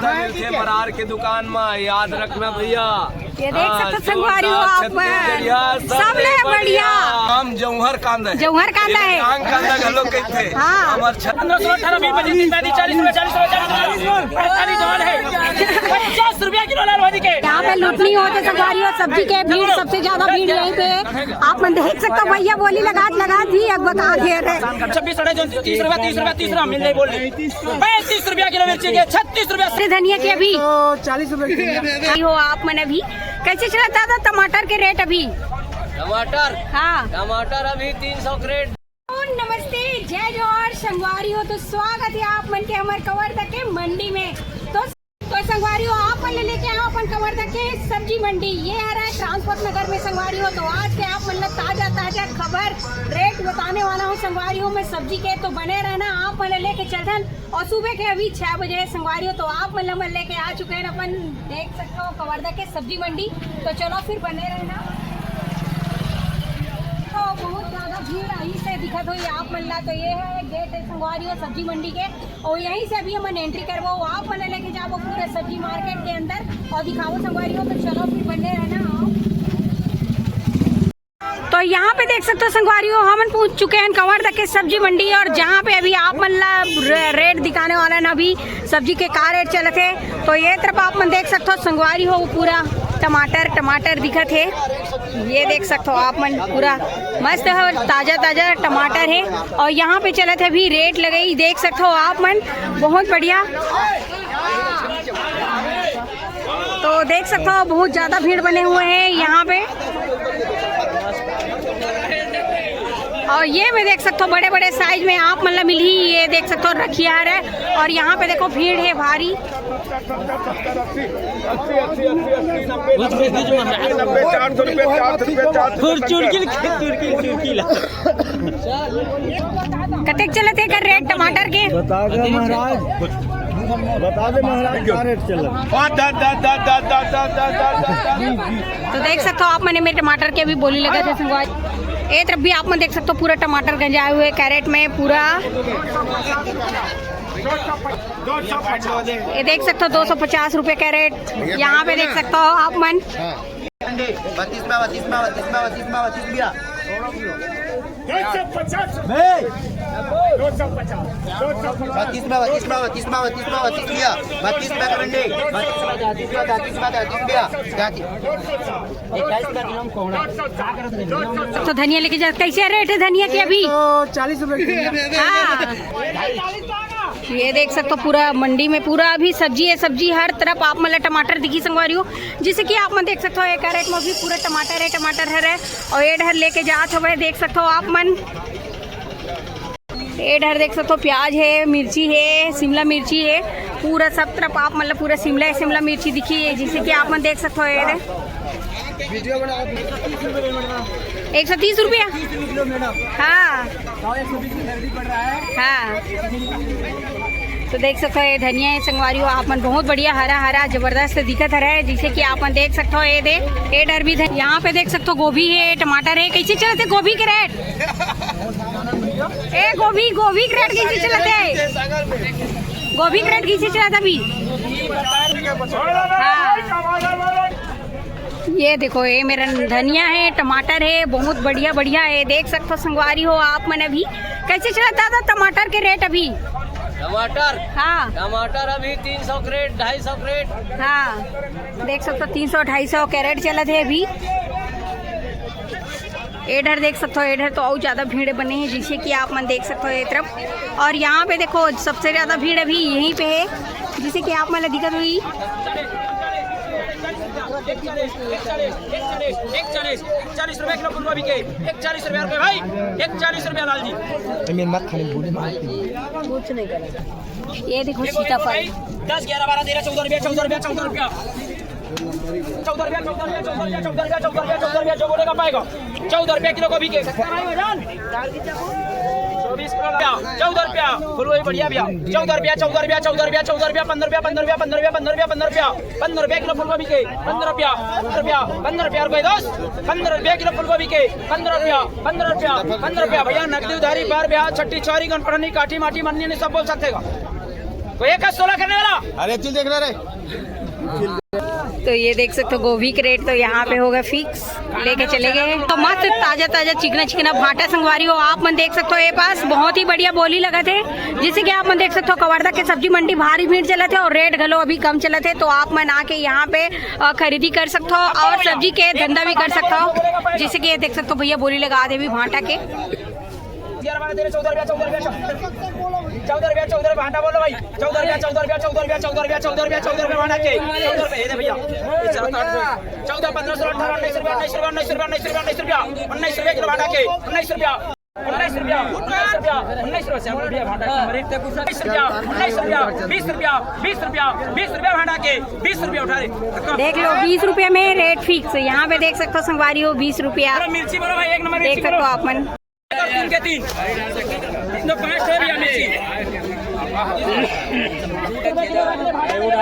सुविधा मिलती है बरार की दुकान में, याद रखना भैया। ये देख सकते संगवारी हो आप, सब ले बढ़िया। हम जौहर कांदा है, जौहर कांदा है, कांदा घलो कहते हैं। हाँ। हमार 50 रुपया किलो लाल भाजी के। यहाँ पे लुटनी होते संगवारी हो, सब्जी के भीड़ सबसे ज्यादा भीड़ यहीं पे आप मन देख सकते हो। भैया बोली लगा दी अब बता दे रहे 26 साढ़े 30 रुपया 30 रुपया 30 रुपया मिल रही बोल रहे 35 रुपया किलो मिर्ची के 36 रुपया। धनिया की अभी 40 रुपए हो आप मन अभी कैसे चला दादा टमाटर के रेट अभी? टमाटर, हाँ टमाटर अभी 300 क्रेट। नमस्ते, जय जोहर संगवारी हो। तो स्वागत है आप मन के हमारे कवर्धा के मंडी में। तो संगवारी हो आप मन लेके आओ अपन कवर्धा के सब्जी मंडी। ये आ रहा है ट्रांसपोर्ट नगर में संगवारी हो। तो आज के आप मतलब ताजा खबर रेट बताने वाला हूँ संगवारी हो मैं सब्जी के। तो बने रहना आप मतलब लेके चलते। और सुबह के अभी 6 बजे संगवारी हो। तो आप मतलब लेके आ चुके हैं अपन, देख सकते हो कवर्धा के सब्जी मंडी। तो चलो फिर बने रहना। तो बहुत ज्यादा भीड़ यहीं से दिखत हुई आप मल्ला। तो ये है गेट संगवारी हो सब्जी मंडी के, और यहीं से अभी हम एंट्री करवो। आप मन लेके जाओ पूरे सब्जी मार्केट के अंदर और दिखाओ संगवारी हो। तो चलो फिर बने रहना। तो यहाँ पे देख सकते हो संगवारी हो हम पहुँच चुके हैं कवर्धा के सब्जी मंडी। और जहाँ पे अभी आप मतलब रेट दिखाने वाला ना अभी सब्जी के का रेट चलते हैं। तो ये तरफ आप मन देख सकते हो संगवारी हो पूरा टमाटर दिखत है। ये देख सकते हो आप मन पूरा मस्त है, ताजा टमाटर है। और यहाँ पे चलत है अभी रेट लगाई, देख सकते हो आप मन बहुत बढ़िया। तो देख सकते हो बहुत ज्यादा भीड़ बने हुए हैं यहाँ पे। और ये मैं देख सकता हूँ बड़े साइज में आप मतलब मिली, ये देख सकते हो रखिया है। और यहाँ पे देखो भीड़ है भारी। कतेक चलते हैं कर रेट टमाटर के? बता दे महाराज क्या रेट चल रहा। तो देख सकते हो आप मैंने मेरे टमाटर के अभी बोली लगा थे संगवारी। एक तरफ भी आप मन देख सकते हो पूरा टमाटर गंजाए हुए कैरेट में पूरा। ये देख सकते हो 250 रुपए कैरेट। यहाँ पे देख सकते हो आप मन 32 तो धनिया लेके जा। कैसे रेट है धनिया की अभी? 40 रुपए। हाँ ये देख सकते हो पूरा मंडी में पूरा अभी सब्जी है, सब्जी हर तरफ आप मतलब टमाटर दिखी संगवारी हो। जिसे कि आप मन देख सकते हो एक रेट में भी पूरा टमाटर है। और ये ढर लेके जात हो देख सकते हो आप मन। ये ढर देख सकते हो प्याज है, मिर्ची है, शिमला मिर्ची है, पूरा सब तरफ आप मतलब पूरा शिमला मिर्ची दिखी है। जिसे कि आप मन देख सकते हो ये 130 रुपया। हाँ हाँ तो देख सकते हो ये धनिया है संगवारी हो आप मन बहुत बढ़िया हरा जबरदस्त दिखत है। जिसे कि आप मन देख सकते हो ये देख ये डर भी यहाँ पे देख सकते हो गोभी है, टमाटर है। कैसे चलते गोभी के रेट? ए गोभी के रेट कैसे चलते? गोभी के रेट कैसे चला अभी? हाँ ये देखो ये मेरा धनिया है, टमाटर है, बहुत बढ़िया है। देख सकते हो संगवारी हो आप मन अभी कैसे चला दादा टमाटर के रेट अभी? टमाटर, हाँ टमाटर अभी 300 क्रेट 250 क्रेट। हाँ देख सकते हो 300-250 कैरेट चलत है अभी। एडर देख सकते हो, एडर तो और ज़्यादा भीड़ बने हैं जिसे कि आप मन देख सकते हो ये तरफ। और यहाँ पे देखो सबसे ज़्यादा भीड़ अभी यहीं पे है जिसे कि आप मतलब दिक्कत हुई। 40 रुपया किलो फूलगोभी के 40 रुपया भाई 40 रुपया लाल जी। मत खाने बोले कुछ नहीं करेगा। ये देखो सीताफल 10 11 12 13 14 रुपया 14 रुपया 14 रुपया 14 रुपया 14 रुपया जो बोलेगा पाएगा। 14 रुपया किलो गोभी के 14 रुपया फूलगोभी बढ़िया भैया 14 रुपया 15 रुपया 15 रुपया किलो फूलगोभी के 15 रुपया 15 रुपया रुपये 15 रुपया किलो फूलगोभी के 15 रुपया भैया नकदी उधारी बार ब्याह छठी चौरी गणपढ़नी काठी माटी मन्नी सब बोल सकते। कोई 1.16 करने वाला। अरे तू देख रहा रे तो ये देख सकते हो गोभी के रेट तो यहाँ पे होगा फिक्स, लेके चले गए। तो मस्त ताजा ताजा चिकना चिकना भाटा संगवारी हो आप मन देख सकते हो। ये पास बहुत ही बढ़िया बोली लगा थे, जिससे कि आप मन देख सकते हो कवर्धा के सब्जी मंडी भारी भीड़ चला थे और रेट घलो अभी कम चला थे। तो आप मन आके यहाँ पे खरीदी कर सकते हो और सब्जी के धंधा भी कर सकते हो, जिससे कि ये देख सकते हो भैया बोली लगा दे भी भाटा के। 11 12 13 14 14 भाटा बोलो भाई। 14 भाटा के 14 रुपए दे भैया। 14 15 16 18 19 रुपया किलो भाटा के 19 रुपया 19 रुपया भाटा के रेट 19 रुपया 20 रुपया भाटा के 20 रुपया उठा दे। देख लो 20 रुपये में रेट फिक्स। यहाँ पे देख सकते हो संगवारी हो 20 रुपया मिर्ची बोलो भाई, 1 नंबर देख सकते हो आप मन। 3 के 3 तो 5 रुपया मिर्ची।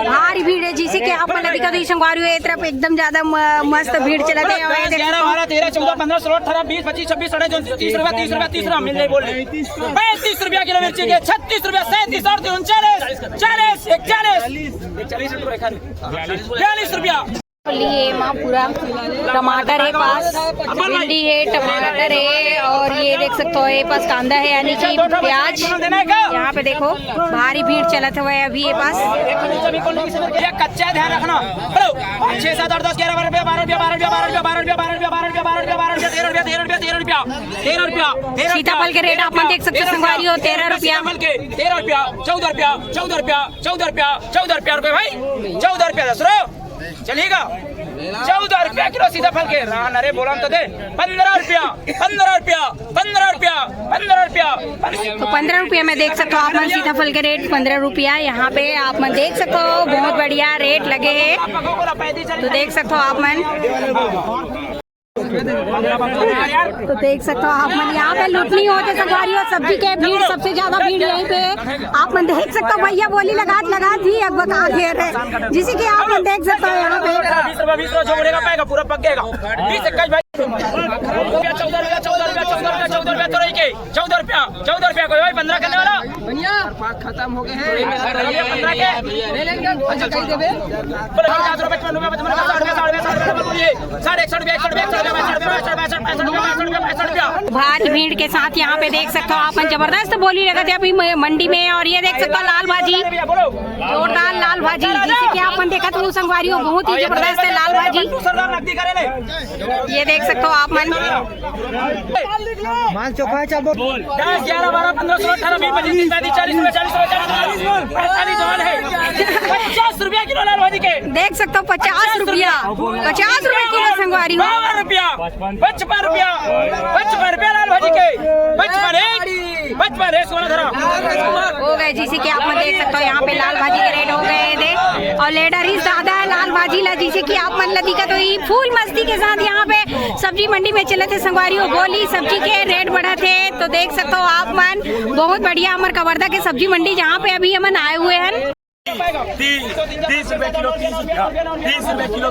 भारी भीड़ है, जिसे कि आप मन दिखा तो संगवारी हो तरफ एकदम ज्यादा मस्त भीड़ चला थे। 11 12 13 14 15 16 18 20 25 26 28 30 रुपया 30 रुपया मिल रही बोल रहे 35 रुपया किलो मिर्ची के 36 रुपया 37 38 39 40 42 रुपया ये माँ पूरा टमाटर है पास, भिंडी है, टमाटर है और ये देख सकते हो ये पास कांदा है यानी कि प्याज। यहाँ पे देखो भारी भीड़ चला था वह अभी ये पास। कच्चा ध्यान रखना 6 7 8 10 11 रुपया सीताफल के रेट आप देख सकते हो संगवारी हो 13 रुपया 13 रुपया 14 रुपया भाई 14 रुपया 10 चलिएगा। 14 रुपया किलो सीताफल के रान अरे बोला तो दे 15 रुपया तो 15 रुपया में देख सकते हो आप मन सीताफल के रेट 15 रुपया। यहाँ पे आप मन देख सकते हो बहुत बढ़िया रेट लगे हैं, तो देख सकते हो आप मन। तो देख सकते हो आप मन यहाँ पे लुटनी होते संगवारी और सब्जी के भीड़ सबसे ज्यादा भीड़ यहीं पे आप मन देख सकते हो। भैया बोली लगा थी अब बता दे रहे, जिसे कि आप मन देख सकते हो यहाँ पे 20 रुपया जो बढ़ेगा पाएगा पूरा पकेगा 20 21 भाई 14 रुपया कोई भाई 15 करने वाला खत्म हो गए हैं 15 के ले लेंगे 50 रुपए 55 रुपया। भारी भीड़ के साथ यहाँ पे देख सकते हो आप जबरदस्त बोली लगा थे अभी मंडी में। और ये देख सकते हो लाल भाजी, जोरदार लाल भाजी, जिसे कि आप देखा तो संगवारी हो बहुत ही जबरदस्त है लाल भाजी। ये देख सकते हो आप मन। माल चौका चल 10 11 12 15 16 18 20 25 30 40 50 रुपया किलो लाल भाजी के देख सकते हो 50 रुपया किलो संगवारी हो 55 रुपया लाल भाजी के 55 सोना धरा हो गए, जिसे कि आप देख सकते हो यहाँ पे लाल भाजी के रेट हो गए थे और लेडर ही ज्यादा है लाल भाजी ला, जिसे कि आप मन दिखा तो फूल मस्ती के साथ यहाँ पे सब्जी मंडी में चले थे संगवारी हो। बोली सब्जी के रेट बढ़ा थे, तो देख सकते हो आप मन बहुत बढ़िया हमारे कवर्धा के सब्जी मंडी जहाँ पे अभी हम आए हुए हैं। 30 रुपए किलो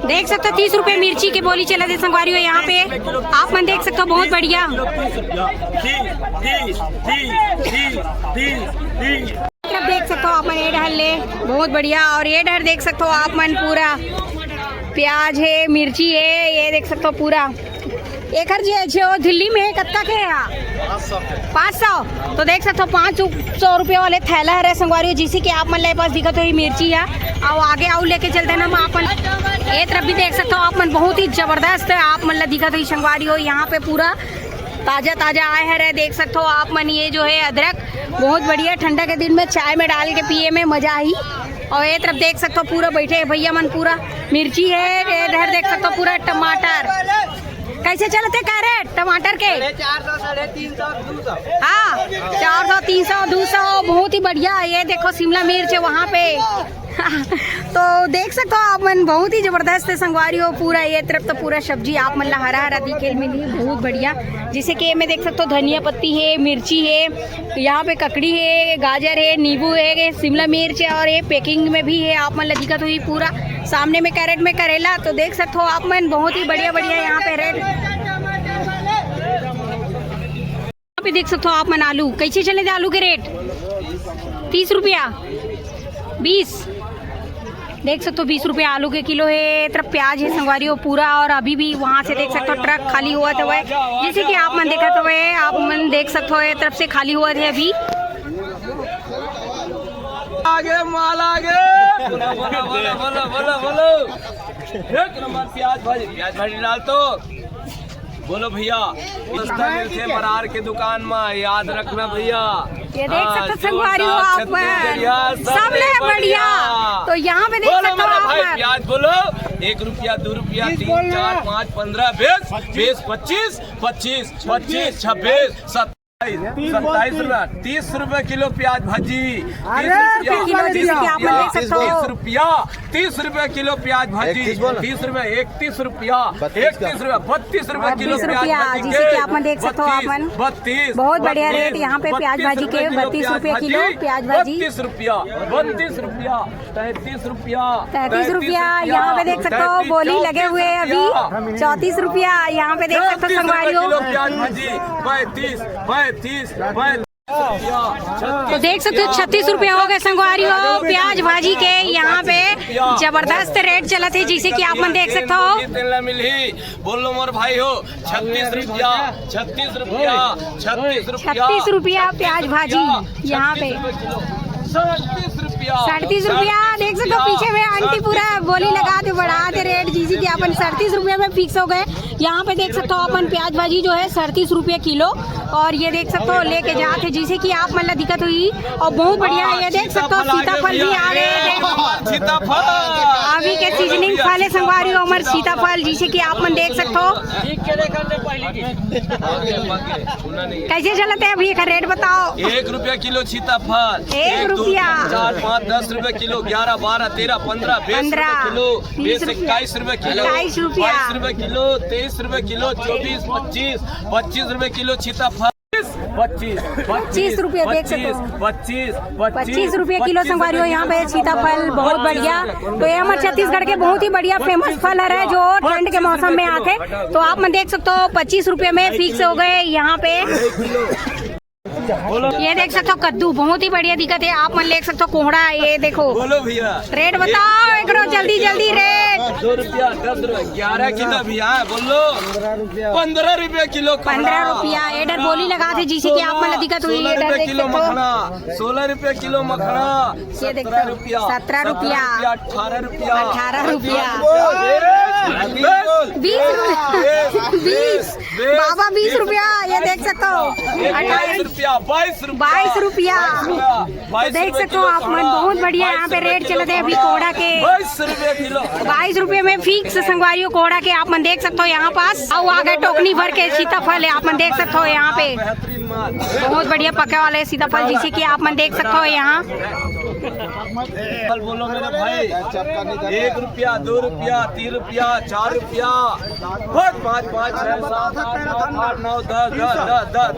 देख सकते हो 30 रुपए मिर्ची की बोली चला थे संगवारी हो यहाँ पे आप मन देख सकते हो बहुत बढ़िया। देख सकते हो आप मन ये डहर ले बहुत बढ़िया और ये डहर देख सकते हो आप मन पूरा प्याज है, मिर्ची है, ये देख सकते हो पूरा एक जो दिल्ली में कत्ता के 500 तो देख सकते हो 500 रुपये वाले थैला है संगवारी, जिसे कि आप मन ले पास दिखा तो ये मिर्ची है और आगे आओ लेके चलते ना आप मन ये तरफ भी देख सकते हो आप मन बहुत ही जबरदस्त है आप मन दिखा तो संगवारी हो यहाँ पे पूरा ताजा ताजा आए है। देख सकते हो आप मन ये जो है अदरक बहुत बढ़िया ठंडा के दिन में चाय में डाल के पिए में मजा आई। और ये तरफ देख सकते हो पूरा बैठे भैया मन पूरा मिर्ची है, इधर देख सकते हो पूरा टमाटर कैसे चलते कैरेट टमाटर के 400 350 200 हाँ 400 300 200 बहुत ही बढ़िया। ये देखो शिमला मिर्च है वहाँ पे तो देख सकते हो आप मन बहुत ही जबरदस्त है संगवारी हो पूरा। ये तरफ तो पूरा सब्जी आप मन हरा हरा दिखेल मिली बहुत बढ़िया, जिसे कि मैं देख सकते हो धनिया पत्ती है, मिर्ची है, यहाँ पे ककड़ी है, गाजर है, नींबू है, शिमला मिर्च है और ये पैकिंग में भी है आप मन दिखा तो ये पूरा सामने में कैरेट में करेला। तो देख सकते हो आप मन बहुत ही बढ़िया बढ़िया यहाँ पे रेट। यहाँ पे देख सकते हो आप मन आलू कैसे चले थे आलू के रेट 30 रुपया 20 देख सकते हो 20 रुपये आलू के किलो है। तरफ प्याज है संगवारी हो पूरा, और अभी भी वहाँ से देख सकते हो ट्रक खाली हुआ था वह, जैसे कि आप मन देखा तो वह आप मन देख सकते हो तरफ से खाली हुआ थे अभी। आगे माल आगे बोलो बोलो बोलो बोलो बोलो बोलो। एक नंबर प्याज भाजी डाल तो बोलो भैया। सस्ता मिलते बरार के दुकान में, याद रखना भैया। ये देख सकते हो संगवारी हो आप सब ले बढ़िया। तो यहाँ पे देख सकते हो आप प्याज बोलो 1 रुपया 2 रुपया 3 4 5 15 20 20 25 25 25 26 27 रुपया 30 रुपए किलो प्याज भाजी। 30 रुपया 30 रुपए किलो प्याज भाजी। 30 रुपए 31 रुपया 31 रुपया 32 रुपए किलो प्याज भाजी। जैसे कि आप देख सकते हो आप 32 बहुत बढ़िया रेट यहाँ पे प्याज भाजी के 32 रुपए किलो प्याज भाजी। 32 रुपया 32 रुपया 33 रुपया 33 रुपया। यहाँ पे देख सकते हो बोली लगे हुए अभी 34 रुपया। यहाँ पे देख सकते हो संगवारी हो प्याज भाजी 35 तो देख सकते हो 36 रुपया हो गए संगवारी हो प्याज भाजी के। यहाँ पे जबरदस्त रेट चला थे, जैसे कि आप मन देख सकते हो। मिली बोलो मोर भाई हो 36 रुपया 36 रुपया 36 रुपया प्याज भाजी यहाँ पे 37 रुपया। देख सकते हो पीछे में आंटी पूरा बोली लगा दे बढ़ा दे रेट, जैसे कि अपन 37 रुपये में फिक्स हो गए। यहाँ पे देख सकते हो अपन प्याज भाजी जो है 37 रुपये किलो, और ये देख सकते हो लेके जाते जैसे कि आप मतलब दिक्कत हुई। और बहुत बढ़िया ये देख सकते हो सीताफल भी आ गए। अभी के सीजनिंग फल है संगवारी हो हमारे सीताफल, जैसे कि आप मन देख सकते हो। कैसे चलते हैं अभी का रेट बताओ। 1 रुपया किलो सीताफल, 1 रुपया 4 5 10 रुपए किलो 11 12 13 15 20 रुपए किलो 20 21 रुपए किलो 22 रुपया 22 रुपए किलो 23 रुपए किलो 24 25 25 रुपए किलो सीताफल 25 रुपये देख सकते हो 25 रुपये किलो संगवारी हो यहाँ पे सीताफल बहुत बढ़िया। तो ये हमारे छत्तीसगढ़ के बहुत ही बढ़िया फेमस फल है जो ठंड के मौसम में आते। तो आप मन देख सकते हो 25 रुपये में फिक्स हो गए यहाँ पे। ये देख सकते हो कद्दू बहुत ही बढ़िया दिक्कत है, आप मन देख सकते हो कोहड़ा। ये देखो बोलो भैया रेट बताओ एक जल्दी जल्दी रेट। 2 रुपया 10 रुपया 11 किलो भैया बोलो 15 रुपया किलो 15 रुपया। एडर बोली लगा थे जिसे कि आप मन दिक्कत हुई। 16 रुपया किलो मखना 16 रुपया किलो मखना 17 रुपया 17 रुपया 18 रुपया 18 रुपया 20 बाबा 20 रुपया। ये देख सकते हो 22 रुपया 22 रुपया। देख सकते हो आप मन बहुत बढ़िया यहाँ पे रेट चलते हैं अभी कोहड़ा के 22 रुपया किलो 22 रुपये में फिक्स संगवारी हो कोहड़ा के। आप मन देख सकते हो यहाँ पास और आगे टोकनी भर के सीताफल है, आप मन देख सकते हो यहाँ पे बहुत बढ़िया पके वाले सीताफल, जिसे कि आप मन देख सकते हो यहाँ। बोलो मेरे भाई 1 रुपया 2 रुपया 3 रुपया 4 रुपया 5 5 5 6 7 8 9 10 11 12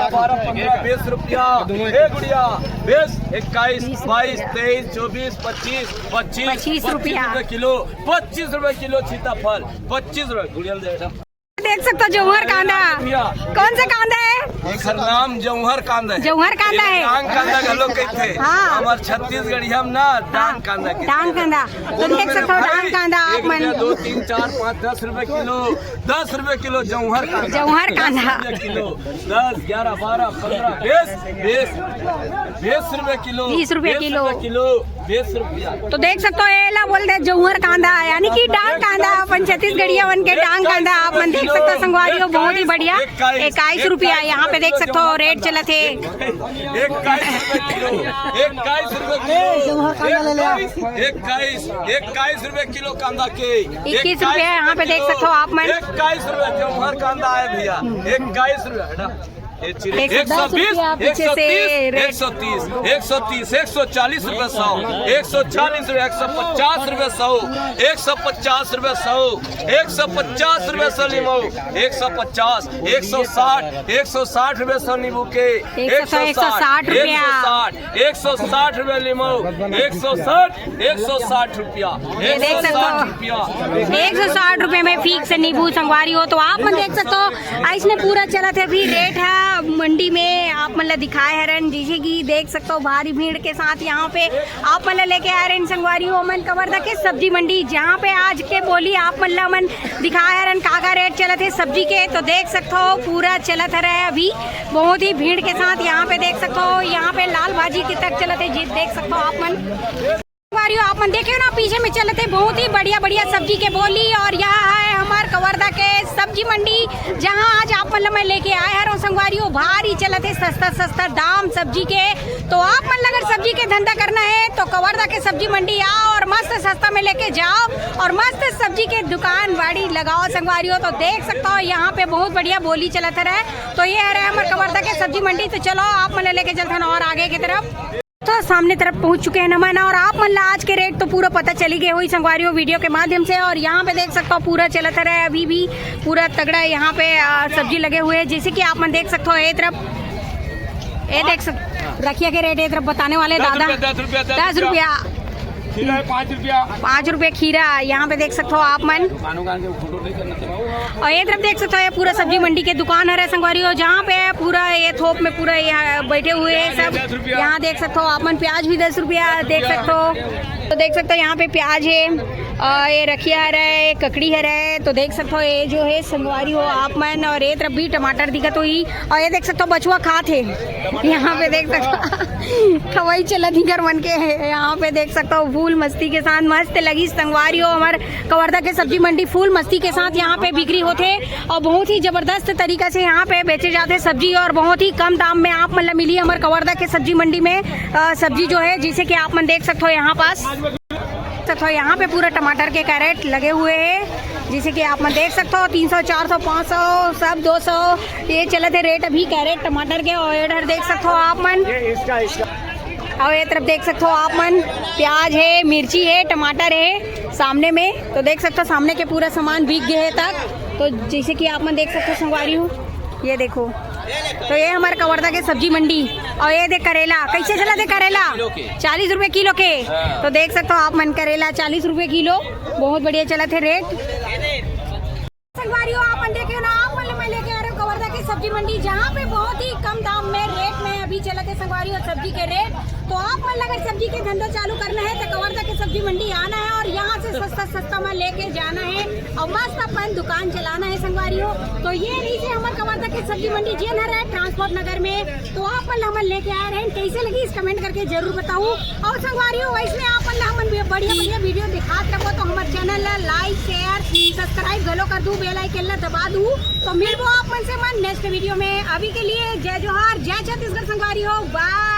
15 20 रुपया 1 गुड़िया 20 21 22 23 24 25 रुपया किलो 25 रुपए किलो सीताफल 25 रुपए गुड़िया देख सकते हो जौहर कांदा। कौन सा कांदा है? एकर नाम जौहर कांदा है। जौहर कांदा है। डांग कांदा घलो कहते हैं। हाँ। हमार छत्तीसगढ़ी हम ना डांग कांदा कहते हैं। डांग कांदा तो देख सकते हो डांग कांदा आप मन 2 3 4 5 10 रुपए किलो 10 रुपए किलो जौहर कांदा जौहर कांदा किलो 10 11 12 15 20 रुपए किलो 20 रुपए किलो 20 रुपया। तो देख सकते हो एला बोलते जौहर कांदा यानी कि डांग कांदा अपन छत्तीसगढ़िया बन के डांग कांदा आप मन देख सकते हो संगवारी हो बहुत ही बढ़िया 21 रुपया। यहाँ पे देख सकते हो रेट चला थे 21 रुपए किलो कांदा के 21 रुपया। यहाँ पे देख सकते हो आप मन 21 रुपए जौहर कांदा है भैया 21 रुपया 120 130 130 140 रुपए 100 140 रुपए 150 रुपए 100 150 रुपए 100 150 रुपए 100 नींबू 150 160 रुपए 100 नींबू के 160 रुपया 160 रुपए नींबू 160 रुपया देख सकते हो 160 रुपए में फिक्स नींबू संगवारी हो। तो आप मन देख सकते हो इसने पूरा चला थे अभी रेट है मंडी में आप मतलब दिखाए हरन, जैसे कि देख सकते हो भारी भीड़ के साथ यहाँ पे आप मतलब लेके आ रहे हैं संगवारी मन कवर्धा के सब्जी मंडी, जहाँ पे आज के बोली आप मतलब मन दिखाए हरन का रेट चलत है सब्जी के। तो देख सकते हो पूरा चलत है अभी बहुत ही भीड़ के साथ। यहाँ पे देख सकते हो यहाँ पे लाल भाजी की तक चलत है जी, देख सकते हो आप मन आप मन देखे ना पीछे में चलते बहुत ही बढ़िया बढ़िया सब्जी के बोली। और यहाँ है हमारे कवर्धा के सब्जी मंडी, जहाँ आज आप मतलब मैं लेके आए हैं संगवारियों भारी चलते सस्ता सस्ता दाम सब्जी के। तो आप मन अगर सब्जी के धंधा करना है तो कवर्धा के सब्जी मंडी आओ और मस्त सस्ता में लेके जाओ और मस्त सब्जी के दुकान बाड़ी लगाओ संगवारियों। तो देख सकते हो यहाँ पे बहुत बढ़िया बोली चलत है। तो ये है हमारे कवर्धा के सब्जी मंडी। तो चलो आप मन लेके चलते और आगे की तरफ तो सामने तरफ पहुंच चुके हैं नमन। और आप मतलब आज के रेट तो पूरा पता चली गए हुई संगवारियों वीडियो के माध्यम से। और यहाँ पे देख सकते हो पूरा चलता रहा है अभी भी पूरा तगड़ा यहाँ पे सब्जी लगे हुए हैं। जैसे कि आप मन देख सकते हो ये तरफ ये देख सकते रखिए के रेट ये तरफ बताने वाले दादा 10 रुपया 5 रुपये खीरा। यहाँ पे देख सकते हो आप मन। और ये तरफ देख सकते हो ये पूरा सब्जी मंडी के दुकान है संगवारियों, जहाँ पे पूरा ये थोक में पूरा यहाँ बैठे हुए हैं सब। यहाँ देख सकते हो आप मन प्याज भी 10 रुपया देख सकते हो। तो देख सकते हो यहाँ पे प्याज है, ये रखिया है, ककड़ी है। तो देख सकते हो ये जो है संगवारी हो आप मन। और ये तरफ भी टमाटर दिखत हुई। और ये देख सकते हो बचुआ खात है यहाँ पे देख सकते हो वही चला दिखर मन के है। यहाँ पे देख सकते हो फूल मस्ती के साथ मस्त लगी संगवारी हो हमारे कवर्धा के सब्जी मंडी फूल मस्ती के साथ यहाँ पे बिक्री होते और बहुत ही जबरदस्त तरीका से यहाँ पे बेचे जाते सब्जी और बहुत ही कम दाम में आप मतलब मिली हमारे कवर्धा के सब्जी मंडी में सब्जी जो है, जिसे कि आप मन देख सकते हो यहाँ पास। तो यहाँ पे पूरा टमाटर के कैरेट लगे हुए हैं, जिसे कि आप देख सकते हो 300 400 500 सब 200 ये चले थे रेट अभी कैरेट टमाटर के। और इधर देख सकते हो आप मन और ये तरफ देख सकते हो आप मन प्याज है, मिर्ची है, टमाटर है सामने में। तो देख सकते हो सामने के पूरा सामान बिक गए है तक। तो जैसे कि आप मन देख सकते हो संगवारी हूँ ये देखो। तो ये हमारे कवर्धा के सब्जी मंडी। और ये देख करेला कैसे चला थे करेला 40 रुपए किलो के। तो देख सकते हो आप मन करेला 40 रुपए किलो बहुत बढ़िया चला थे रेट संगवारी हो। आप मन देखे ना आप मतलब मैं लेके आ रहे हूँ कवर्धा की सब्जी मंडी, जहाँ पे बहुत ही कम दाम में रेट में अभी चला थे संगवारी और सब्जी के रेट। तो आप मन अगर सब्जी के धंधा चालू करना है तो कवर्धा की सब्जी मंडी आना है और यहाँ से सस्ता सस्ता में लेके जाना है और मस्त अपन दुकान चलाना है संगवारी हो। तो ये नीचे हमारे कवर्धा की सब्जी मंडी जे नर है ट्रांसपोर्ट नगर में। तो आप मन लेके आ रहे हैं, कैसे लगी इस कमेंट करके जरूर बताऊँ। और संगवारी हो वैसे आप मन बढ़िया बढ़िया वीडियो दिखाते रहो तो हमारे चैनल लाइक शेयर सब्सक्राइब गलो कर दूँ, बेल आइकन दबा दूँ। तो मिलबो आप मन से नेक्स्ट वीडियो में। अभी के लिए जय जोहार, जय छत्तीसगढ़ संगवारी हो, बाय।